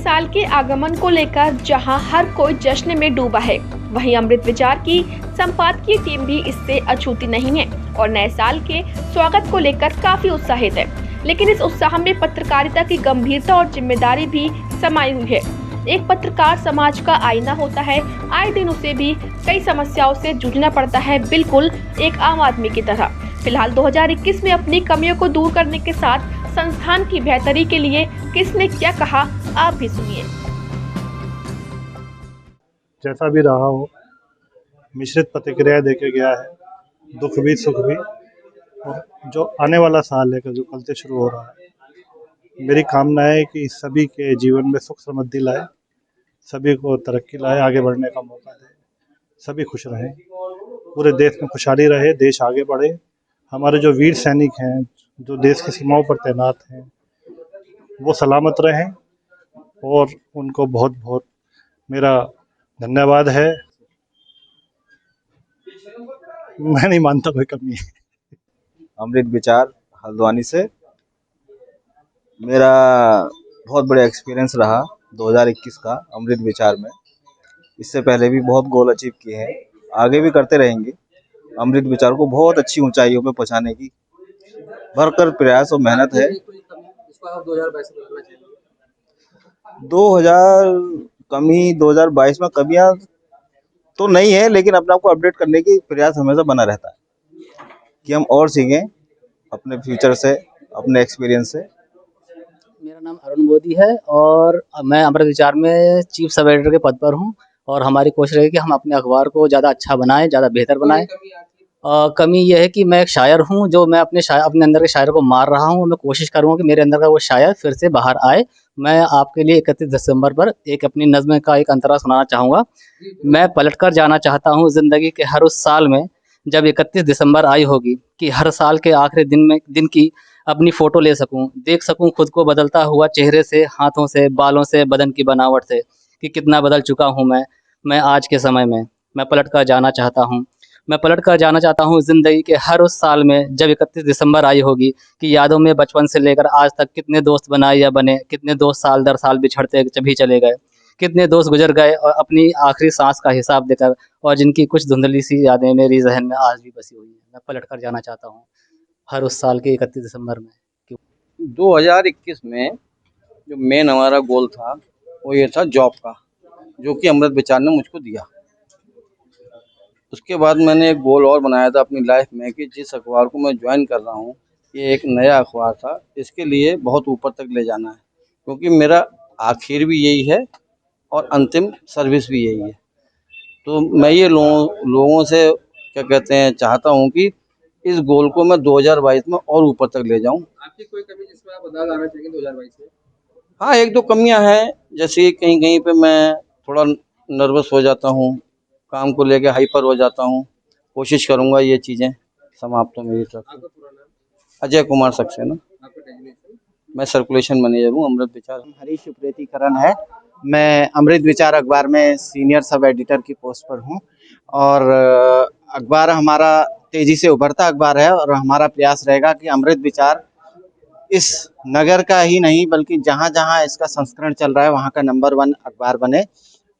साल के आगमन को लेकर जहां हर कोई जश्न में डूबा है, वहीं अमृत विचार की संपादकीय टीम भी इससे अछूती नहीं है और नए साल के स्वागत को लेकर काफी उत्साहित है। लेकिन इस उत्साह में पत्रकारिता की गंभीरता और जिम्मेदारी भी समाई हुई है। एक पत्रकार समाज का आईना होता है, आए दिन उसे भी कई समस्याओं से जूझना पड़ता है, बिल्कुल एक आम आदमी की तरह। फिलहाल 2021 में अपनी कमियों को दूर करने के साथ संस्थान की बेहतरी के लिए किसने क्या कहा, आप भी सुनिए। जैसा भी रहा हो, मिश्रित प्रतिक्रिया देके गया है, दुख भी सुख भी। और जो आने वाला साल है जो कल से शुरू हो रहा है, मेरी कामना है कि सभी के जीवन में सुख समृद्धि लाए, सभी को तरक्की लाए, आगे बढ़ने का मौका दे, सभी खुश रहें, पूरे देश में खुशहाली रहे, देश आगे बढ़े। हमारे जो वीर सैनिक हैं, जो देश की सीमाओं पर तैनात हैं, वो सलामत रहें और उनको बहुत बहुत मेरा धन्यवाद है। मैं नहीं मानता कोई कमी है। अमृत विचार हल्द्वानी से मेरा बहुत बड़ा एक्सपीरियंस रहा 2021 का अमृत विचार में। इससे पहले भी बहुत गोल अचीव किए हैं, आगे भी करते रहेंगे। अमृत विचार को बहुत अच्छी ऊंचाइयों पे पहुंचाने की भरकर प्रयास और मेहनत है। 2022 में कमियां तो नहीं है, लेकिन अपने आप को अपडेट करने की प्रयास हमेशा बना रहता है कि हम और सीखें अपने फ्यूचर से, अपने एक्सपीरियंस से। मेरा नाम अरुण मोदी है और मैं अमृत विचार में चीफ सब एडिटर के पद पर हूं और हमारी कोशिश रहेगी कि हम अपने अखबार को ज़्यादा अच्छा बनाएं, ज़्यादा बेहतर बनाएं। कमी यह है कि मैं एक शायर हूं, जो मैं अपने अंदर के शायर को मार रहा हूं। मैं कोशिश करूंगा कि मेरे अंदर का वो शायर फिर से बाहर आए। मैं आपके लिए 31 दिसंबर पर एक अपनी नज़्म का एक अंतरा सुनाना चाहूँगा। मैं पलटकर जाना चाहता हूँ ज़िंदगी के हर उस साल में जब 31 दिसंबर आई होगी, कि हर साल के आखिरी दिन की अपनी फ़ोटो ले सकूं, देख सकूं खुद को बदलता हुआ चेहरे से, हाथों से, बालों से, बदन की बनावट से, कि कितना बदल चुका हूं मैं आज के समय में। मैं पलट कर जाना चाहता हूं। मैं पलट कर जाना चाहता हूं ज़िंदगी के हर उस साल में जब 31 दिसंबर आई होगी, कि यादों में बचपन से लेकर आज तक कितने दोस्त बनाए या बने, कितने दोस्त साल दर साल बिछड़ते भी चले गए, कितने दोस्त गुजर गए और अपनी आखिरी सांस का हिसाब देकर, और जिनकी कुछ धुंधली सी यादें मेरी जहन में आज भी बसी हुई हैं। मैं पलट कर जाना चाहता हूँ हर उस साल के 31 दिसंबर में। 2021 में जो मेन हमारा गोल था वो ये था जॉब का, जो कि अमृत विचार ने मुझको दिया। उसके बाद मैंने एक गोल और बनाया था अपनी लाइफ में कि जिस अखबार को मैं ज्वाइन कर रहा हूँ, ये एक नया अखबार था, इसके लिए बहुत ऊपर तक ले जाना है, क्योंकि मेरा आखिर भी यही है और अंतिम सर्विस भी यही है। तो मैं ये लोगों से क्या कहते हैं चाहता हूँ कि इस गोल को मैं 2022 में और ऊपर तक ले जाऊं। आपकी कोई कमी जिसमें आप बदलाव लाना चाहेंगे 2022 में? हाँ, एक दो कमियां हैं, जैसे कहीं कहीं पे मैं थोड़ा नर्वस हो जाता हूँ, काम को लेके हाइपर हो जाता हूँ। कोशिश करूंगा ये चीज़ें समाप्त हो मेरी तरफ से। आपका पूरा नाम? अजय कुमार सक्सेना। आपका डेजिग्नेशन? मैं सर्कुलेशन मैनेजर हूँ अमृत विचार। हरीश उप्रेतीकरण है। मैं अमृत विचार अखबार में सीनियर सब एडिटर की पोस्ट पर हूँ और अखबार हमारा तेजी से उभरता अखबार है और हमारा प्रयास रहेगा कि अमृत विचार इस नगर का ही नहीं बल्कि जहाँ जहाँ इसका संस्करण चल रहा है वहाँ का नंबर 1 अखबार बने।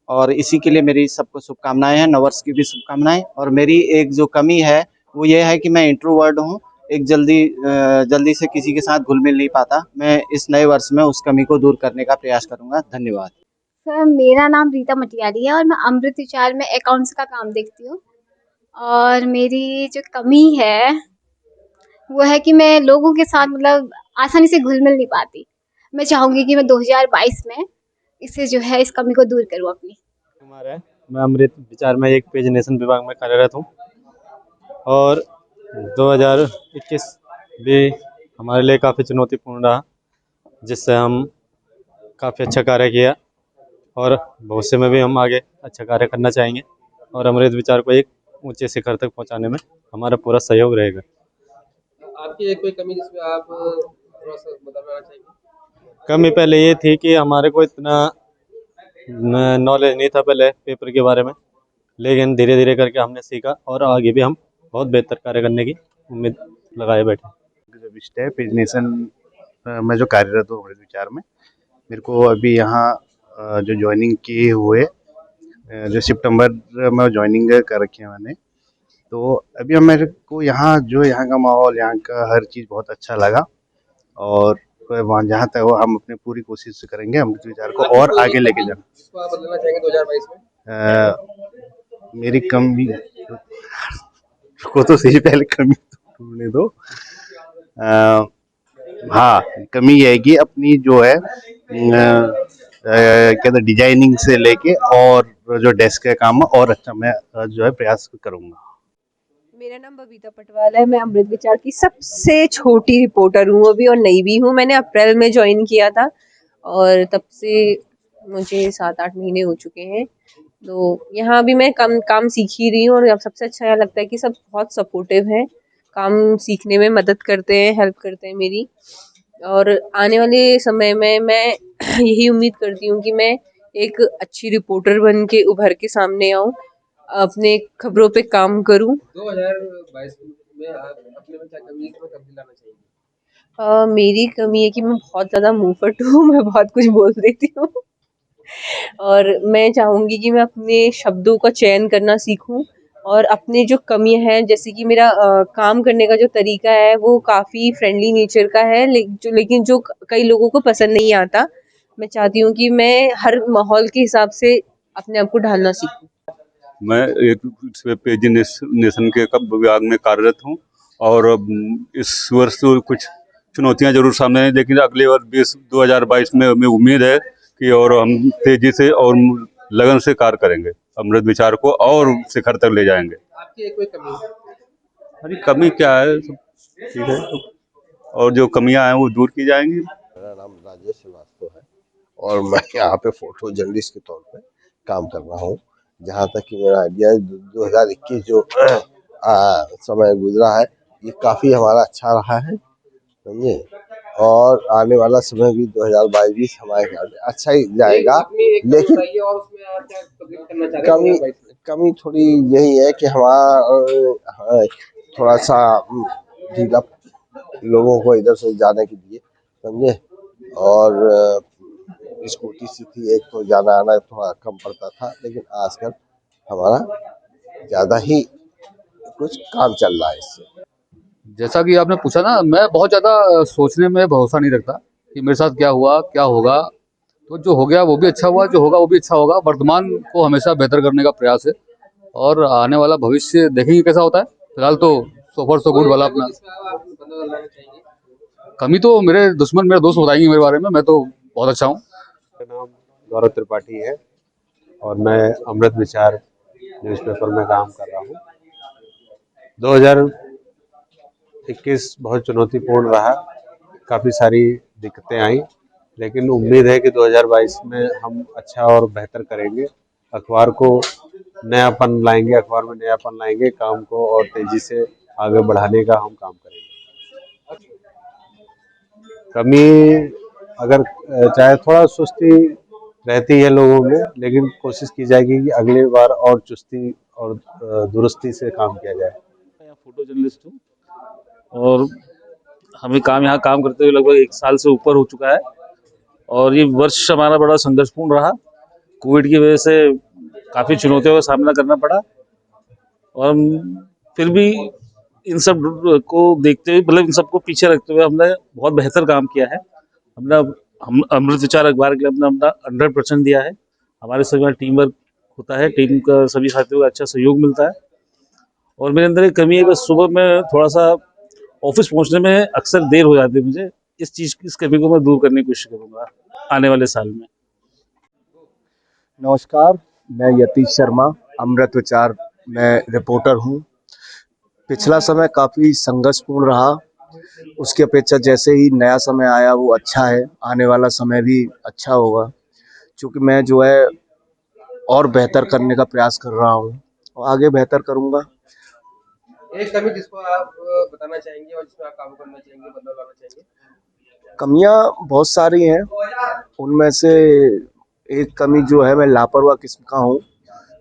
और इसी के लिए मेरी सबको शुभकामनाएं हैं, नववर्ष की भी शुभकामनाएं। और मेरी एक जो कमी है वो ये है कि मैं इंट्रोवर्ट हूँ, एक जल्दी से किसी के साथ घुल मिल नहीं पाता। मैं इस नए वर्ष में उस कमी को दूर करने का प्रयास करूंगा। धन्यवाद। सर, मेरा नाम रीता मटियाली है और मैं अमृत विचार में अकाउंट्स का काम देखती हूँ। और मेरी जो कमी है वो है कि मैं लोगों के साथ आसानी से घुल मिल नहीं पाती। मैं चाहूँगी कि मैं 2022 में इससे जो है इस कमी को दूर करूँ अपनी। कुमार है, मैं अमृत विचार में एक पेजिनेशन विभाग में कार्यरत हूँ और 2021 भी हमारे लिए काफ़ी चुनौतीपूर्ण रहा, जिससे हम काफ़ी अच्छा कार्य किया और भविष्य में भी हम आगे अच्छा कार्य करना चाहेंगे और अमृत विचार को एक ऊंचे शिखर तक पहुंचाने में हमारा पूरा सहयोग रहेगा। आपकी एक कोई कमी जिसमें आप थोड़ा सा बदलना चाहेंगे? कमी पहले ये थी कि हमारे को इतना नॉलेज नहीं था पहले पेपर के बारे में, लेकिन धीरे धीरे करके हमने सीखा और आगे भी हम बहुत बेहतर कार्य करने की उम्मीद लगाए बैठे। पेजिनेशन में जो कार्यरत हूँ अमृत विचार में, मेरे को अभी यहाँ जो ज्वाइनिंग किए हुए जो सितंबर में ज्वाइनिंग कर रखी है मैंने। तो अभी मेरे को यहाँ का माहौल, यहाँ का हर चीज़ बहुत अच्छा लगा और वहाँ जहाँ तक वो हम अपनी पूरी कोशिश करेंगे अमृत विचार को और आगे लेके जाना। इसको आप बदलना चाहेंगे 2022 में? मेरी कमी को तो सही, पहले कमी तो ढूंढने दो। हाँ, कमी ये है कि अपनी जो है कहते डिजाइनिंग से लेके और जो डेस्क का काम और अच्छा मैं जो है प्रयास करूँगा। मेरा नाम बबीता पटवाल है। मैं अमृत विचार की सबसे छोटी रिपोर्टर हूँ अभी और नई भी हूँ। मैंने अप्रैल में ज्वाइन किया था और तब से मुझे 7-8 महीने हो चुके हैं। तो यहाँ अभी मैं काम सीख ही रही हूँ और अब सबसे अच्छा यह लगता है कि सब बहुत सपोर्टिव हैं, काम सीखने में मदद करते हैं, हेल्प करते हैं मेरी। और आने वाले समय में मैं यही उम्मीद करती हूँ कि मैं एक अच्छी रिपोर्टर बन के उभर के सामने आऊँ, अपने खबरों पे काम करूं। 2022 में आप अपने में क्या कमी है, इसमें तब्दील लाना चाहिए? मेरी कमी है कि मैं बहुत ज़्यादा मुंहफट हूँ, मैं बहुत कुछ बोल देती हूँ और मैं चाहूँगी कि मैं अपने शब्दों का चयन करना सीखूं और अपने जो कमियां हैं, जैसे कि मेरा काम करने का जो तरीका है वो काफ़ी फ्रेंडली नेचर का है, लेकिन जो कई लोगों को पसंद नहीं आता। मैं चाहती हूँ कि मैं हर माहौल के हिसाब से अपने आप को ढालना सीखूं। मैं एक पेज नेशन के विभाग में कार्यरत हूं और इस वर्ष तो कुछ चुनौतियां जरूर सामने हैं, लेकिन अगले वर्ष 2022 में हमें उम्मीद है कि और हम तेजी से और लगन से कार्य करेंगे, अमृत विचार को और शिखर तक ले जाएंगे। आपकी कोई कमी है? अरे कमी क्या है, सब ठीक है और जो कमियां हैं वो दूर की जाएंगी। मेरा नाम राजेश श्रीवास्तव है और मैं यहाँ पे फोटो जर्नलिस्ट के तौर पे काम कर रहा हूँ। जहाँ तक कि मेरा आइडिया 2021 जो समय गुजरा है ये काफ़ी हमारा अच्छा रहा है, समझे, और आने वाला समय भी 2022 हमारे ख्याल में अच्छा ही जाएगा। लेकिन कमी थोड़ी यही है कि हमारा थोड़ा सा ढीला लोगों को इधर से जाने के लिए, समझे, और स्कूटी से थी एक तो जाना आना थोड़ा कम पड़ता था, लेकिन आजकल हमारा ज़्यादा ही कुछ काम चल रहा है इससे। जैसा कि आपने पूछा ना, मैं बहुत ज़्यादा सोचने में भरोसा नहीं रखता कि मेरे साथ क्या हुआ क्या होगा। तो जो हो गया वो भी अच्छा हुआ, जो होगा वो भी अच्छा होगा। वर्तमान को हमेशा बेहतर करने का प्रयास है और आने वाला भविष्य देखेंगे कैसा होता है। फिलहाल तो सो फॉर सो गुड वाला अपना। कमी तो मेरे दुश्मन मेरे दोस्त बताएंगे मेरे बारे में, मैं तो बहुत अच्छा हूँ। मेरा नाम गौरव त्रिपाठी है और मैं अमृत विचार न्यूज़पेपर में काम कर रहा हूँ। 2021 बहुत चुनौतीपूर्ण रहा, काफ़ी सारी दिक्कतें आई, लेकिन उम्मीद है कि 2022 में हम अच्छा और बेहतर करेंगे, अखबार को नयापन लाएंगे, अखबार में नयापन लाएंगे, काम को और तेज़ी से आगे बढ़ाने का हम काम करेंगे। कमी अगर चाहे थोड़ा सुस्ती रहती है लोगों में, लेकिन कोशिश की जाएगी कि अगली बार और चुस्ती और दुरुस्ती से काम किया जाए। मैं फोटो जर्नलिस्ट हूँ और हमें यहाँ काम करते हुए लगभग 1 साल से ऊपर हो चुका है और ये वर्ष हमारा बड़ा संघर्षपूर्ण रहा। कोविड की वजह से काफ़ी चुनौतियों का सामना करना पड़ा और फिर भी इन सब को देखते हुए, मतलब इन सबको पीछे रखते हुए हमने बहुत बेहतर काम किया है। हम अमृत विचार अखबार के लिए अपना 100% दिया है। हमारे सभी टीम वर्क होता है, टीम का सभी साथियों का अच्छा सहयोग मिलता है और मेरे अंदर एक कमी है कि सुबह में थोड़ा सा ऑफिस पहुंचने में अक्सर देर हो जाती है मुझे। इस कमी को मैं दूर करने की कोशिश करूंगा आने वाले साल में। नमस्कार, मैं यतीश शर्मा, अमृत विचार में रिपोर्टर हूँ। पिछला समय काफ़ी संघर्षपूर्ण रहा, उसकी अपेक्षा जैसे ही नया समय आया वो अच्छा है, आने वाला समय भी अच्छा होगा, क्योंकि मैं जो है और बेहतर करने का प्रयास कर रहा हूँ और आगे बेहतर करूँगा। एक कमी जिसको आप बताना चाहेंगे और जिसमें आप काम करना चाहेंगे, बदलाव लाना चाहेंगे? कमियाँ बहुत सारी हैं, उनमें से एक कमी जो है, मैं लापरवाह किस्म का हूँ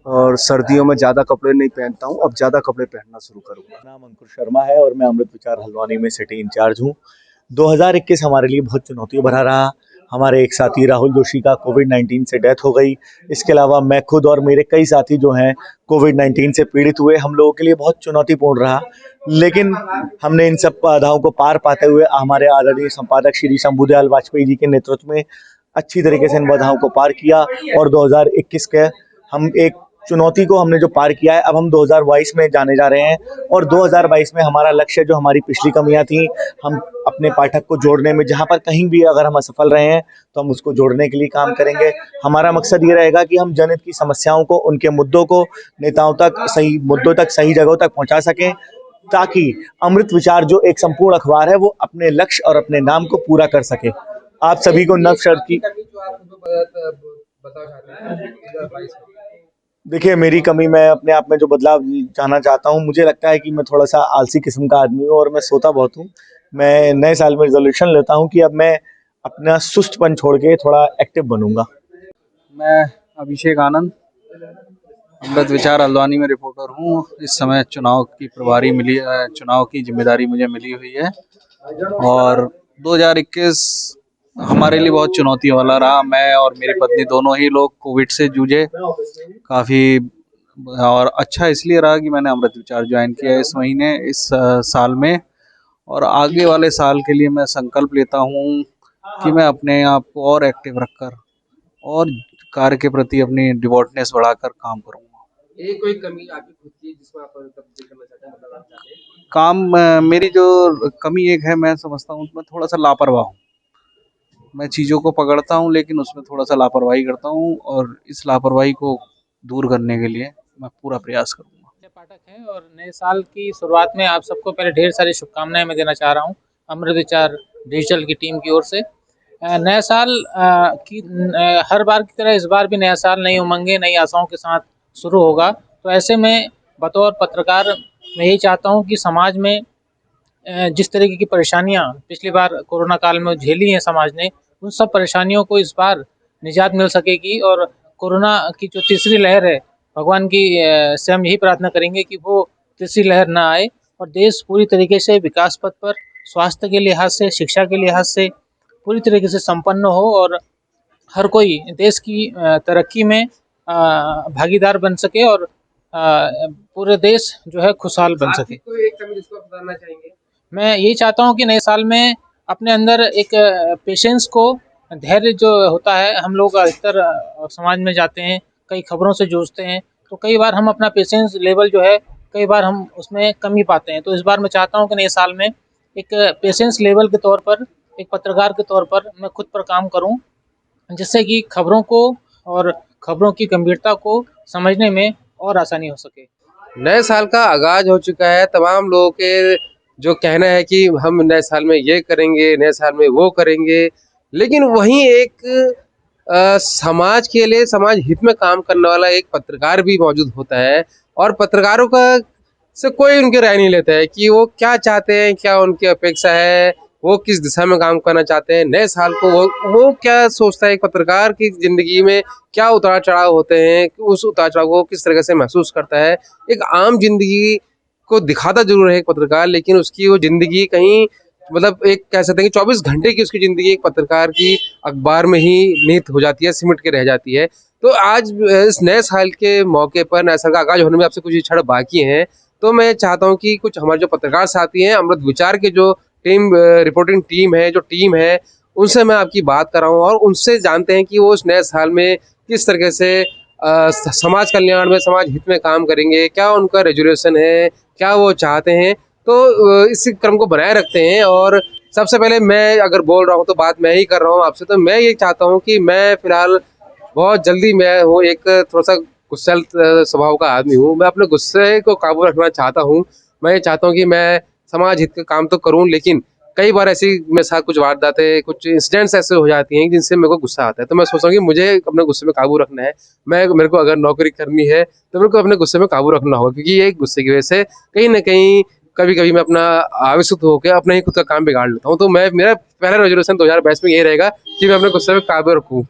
और सर्दियों में ज़्यादा कपड़े नहीं पहनता हूँ, अब ज़्यादा कपड़े पहनना शुरू करूँगा। मेरा नाम अंकुर शर्मा है और मैं अमृत विचार हल्द्वानी में सिटी इंचार्ज हूँ। 2021 हमारे लिए बहुत चुनौतियों भरा रहा। हमारे एक साथी राहुल जोशी का कोविड-19 से डेथ हो गई। इसके अलावा मैं खुद और मेरे कई साथी जो हैं कोविड-19 से पीड़ित हुए। हम लोगों के लिए बहुत चुनौतीपूर्ण रहा, लेकिन हमने इन सब बाधाओं को पार पाते हुए हमारे आदरणीय संपादक श्री शंभूदयाल वाजपेयी जी के नेतृत्व में अच्छी तरीके से इन बाधाओं को पार किया और 2021 के हम एक चुनौती को हमने जो पार किया है, अब हम 2022 में जाने जा रहे हैं और 2022 में हमारा लक्ष्य जो हमारी पिछली कमियां थी, हम अपने पाठक को जोड़ने में जहां पर कहीं भी अगर हम असफल रहे हैं तो हम उसको जोड़ने के लिए काम करेंगे। हमारा मकसद ये रहेगा कि हम जनहित की समस्याओं को, उनके मुद्दों को नेताओं तक, सही मुद्दों तक, सही जगहों तक पहुंचा सकें, ताकि अमृत विचार जो एक संपूर्ण अखबार है वो अपने लक्ष्य और अपने नाम को पूरा कर सके। आप सभी को नव शर्त की देखिए, मेरी कमी, मैं अपने आप में जो बदलाव चाहना चाहता हूँ, मुझे लगता है कि मैं थोड़ा सा आलसी किस्म का आदमी हूँ और मैं सोता बहुत हूँ। मैं नए साल में रिजोल्यूशन लेता हूँ कि अब मैं अपना सुस्तपन छोड़ के थोड़ा एक्टिव बनूंगा। मैं अभिषेक आनंद, अमृत विचार हल्द्वानी में रिपोर्टर हूँ। इस समय चुनाव की जिम्मेदारी मुझे मिली हुई है और 2021 हमारे लिए बहुत चुनौतियों वाला रहा। मैं और मेरी पत्नी दोनों ही लोग कोविड से जूझे काफ़ी, और अच्छा इसलिए रहा कि मैंने अमृत विचार ज्वाइन किया इस महीने, इस साल में। और आगे वाले साल के लिए मैं संकल्प लेता हूँ कि मैं अपने आप को और एक्टिव रखकर और कार्य के प्रति अपनी डिवोटनेस बढ़ाकर काम करूँगा। कोई कमी आपकी खुद की जिसमें आप तब्दील करना चाहते हैं, बदलाव चाहते हैं? काम मेरी जो कमी एक है, मैं समझता हूँ मैं थोड़ा सा लापरवाह हूँ। मैं चीज़ों को पकड़ता हूँ लेकिन उसमें थोड़ा सा लापरवाही करता हूँ और इस लापरवाही को दूर करने के लिए मैं पूरा प्रयास करूँगा। पाठक हैं और नए साल की शुरुआत में आप सबको पहले ढेर सारी शुभकामनाएं मैं देना चाह रहा हूँ अमृत विचार डिजिटल की टीम की ओर से। नए साल हर बार की तरह इस बार भी नया साल नई उमंगें, नई आशाओं के साथ शुरू होगा। तो ऐसे में बतौर पत्रकार मैं यही चाहता हूँ कि समाज में जिस तरीके की परेशानियां पिछली बार कोरोना काल में झेली हैं समाज ने, उन सब परेशानियों को इस बार निजात मिल सकेगी। और कोरोना की जो तीसरी लहर है, भगवान की से हम यही प्रार्थना करेंगे कि वो तीसरी लहर ना आए और देश पूरी तरीके से विकास पथ पर, स्वास्थ्य के लिहाज से, शिक्षा के लिहाज से पूरी तरीके से संपन्न हो और हर कोई देश की तरक्की में भागीदार बन सके और पूरे देश जो है खुशहाल बन सके। कोई एक कमी जिसको आप बताना चाहेंगे? मैं यही चाहता हूँ कि नए साल में अपने अंदर एक पेशेंस को, धैर्य जो होता है, हम लोग अधिकतर समाज में जाते हैं, कई खबरों से जूझते हैं, तो कई बार हम अपना पेशेंस लेवल जो है कई बार हम उसमें कमी पाते हैं। तो इस बार मैं चाहता हूँ कि नए साल में एक पेशेंस लेवल के तौर पर, एक पत्रकार के तौर पर मैं खुद पर काम करूँ, जिससे कि खबरों को और खबरों की गंभीरता को समझने में और आसानी हो सके। नए साल का आगाज हो चुका है। तमाम लोगों के जो कहना है कि हम नए साल में ये करेंगे, नए साल में वो करेंगे, लेकिन वहीं एक समाज के लिए, समाज हित में काम करने वाला एक पत्रकार भी मौजूद होता है और पत्रकारों का से कोई उनकी राय नहीं लेता है कि वो क्या चाहते हैं, क्या उनकी अपेक्षा है, वो किस दिशा में काम करना चाहते हैं। नए साल को वो क्या सोचता है, एक पत्रकार की जिंदगी में क्या उतार चढ़ाव होते हैं, उस उतार चढ़ाव को किस तरह से महसूस करता है। एक आम जिंदगी को दिखाता जरूर है एक पत्रकार, लेकिन उसकी वो जिंदगी कहीं, मतलब एक कह सकते हैं कि 24 घंटे की उसकी जिंदगी एक पत्रकार की अखबार में ही निहित हो जाती है, सिमट के रह जाती है। तो आज इस नए साल के मौके पर, नए साल का आगाज होने में आपसे कुछ क्षण बाकी हैं, तो मैं चाहता हूं कि कुछ हमारे जो पत्रकार साथी हैं, अमृत विचार के जो रिपोर्टिंग टीम है, जो टीम है, उनसे मैं आपकी बात कर रहा हूँ और उनसे जानते हैं कि वो इस नए साल में किस तरीके से समाज कल्याण में, समाज हित में काम करेंगे, क्या उनका रेजोल्यूशन है, क्या वो चाहते हैं। तो इस क्रम को बनाए रखते हैं और सबसे पहले मैं अगर बोल रहा हूँ तो बात मैं ही कर रहा हूँ आपसे। तो मैं ये चाहता हूँ कि मैं फिलहाल बहुत जल्दी, मैं हूँ एक थोड़ा सा गुस्सैल स्वभाव का आदमी हूँ, मैं अपने गुस्से को काबू रखना चाहता हूँ। मैं ये चाहता हूँ कि मैं समाज हित का काम तो करूँ, लेकिन कई बार ऐसी मेरे साथ कुछ वारदातें, कुछ इंसिडेंट्स ऐसे हो जाती हैं जिनसे मेरे को गुस्सा आता है। तो मैं सोचता हूँ कि मुझे अपने गुस्से में काबू रखना है। मेरे को अगर नौकरी करनी है तो मेरे को अपने गुस्से में काबू रखना होगा, क्योंकि ये गुस्से की वजह से कहीं ना कहीं कभी कभी मैं अपना आवेशित होकर अपने ही खुद का काम बिगाड़ लेता हूँ। तो मेरा पहला रेजोल्यूशन 2022 में यही रहेगा कि मैं अपने गुस्से में काबू रखूँ।